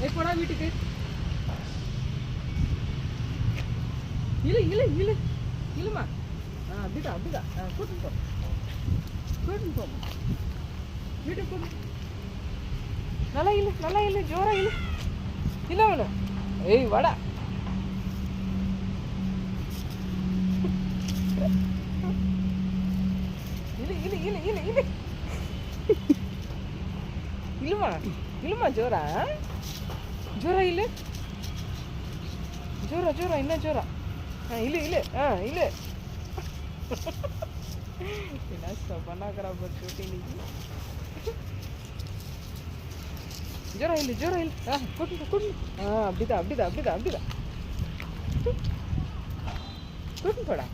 போடா வீட்டுக்கு. இழு இழு இழு இழுமா. அப்படிதான் அப்படிதான். கூட்டின்னு போ, கூட்டின்னு போமா வீட்டுக்கு போ. நல்லா இழு, நல்லா இழு, ஜோரா இழு. இல்லை அவனு. ஏய் வாடா. இழு இழு இழு இழு இழு. இழுமா இழுமா, ஜோரா ஜோரா இழு. ஜோரா ஜோரா, என்ன ஜோரா. இழு இழு. இழு. என்ன பண்ணாக்கிறா போட்டு இன்னைக்கு. ஜோரா இழு, ஜோரா இழு. கூட்டிட்டு கூட்டிட்டு. அப்படிதான் அப்படிதான் அப்படிதான் அப்படிதான். கூட்டின்னு போடா.